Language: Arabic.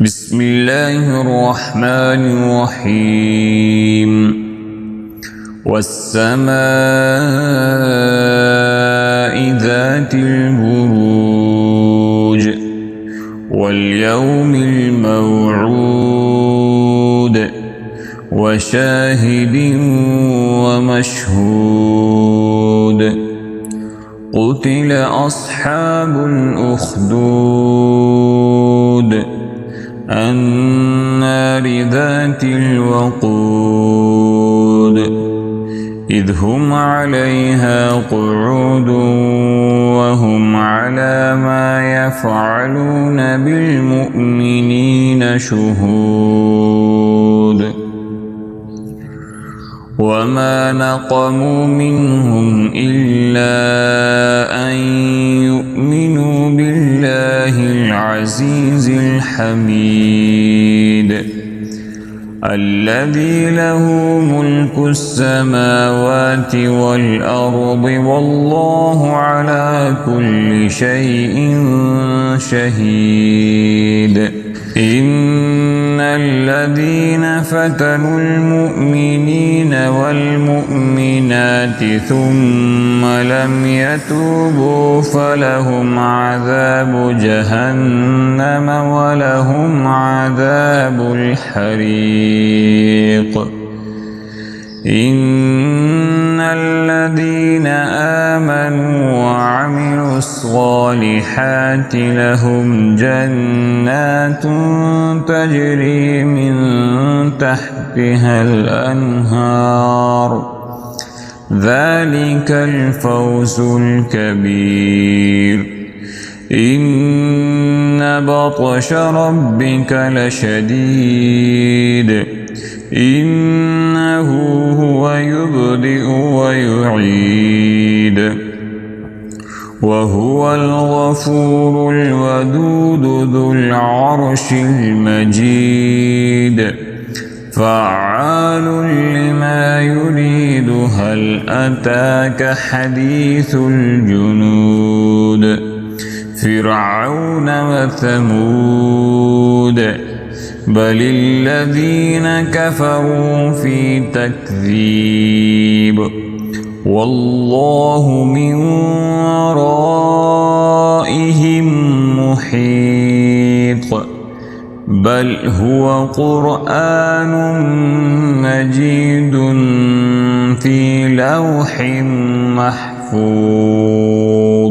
بسم الله الرحمن الرحيم. والسماء ذات البروج واليوم الموعود وشاهد ومشهود. قتل أصحاب الأخدود النار ذات الوقود إذ هم عليها قعود وهم على ما يفعلون بالمؤمنين شهود. وما نقموا منهم إلا أن يؤمنوا بالله العزيز الحميد الذي له ملك السماوات والأرض والله على كل شيء شهيد. إن الذين فتنوا المؤمنين والمؤمنات ثم لم يتوبوا فلهم عذاب جهنم ولهم عذاب الحريق. إن الذين آمنوا وعملوا الصالحات لهم جنات تجري من تحتها الأنهار ذلك الفوز الكبير. إن بطش ربك لشديد إنه هو يبدئ ويعيد وهو الغفور الودود ذو العرش المجيد فعال لما يريد. هل أتاك حديث الجنود فرعون وثمود بل الذين كفروا في تكذيب والله من ورائهم محيط. بل هو قرآن مجيد في لوح محفوظ.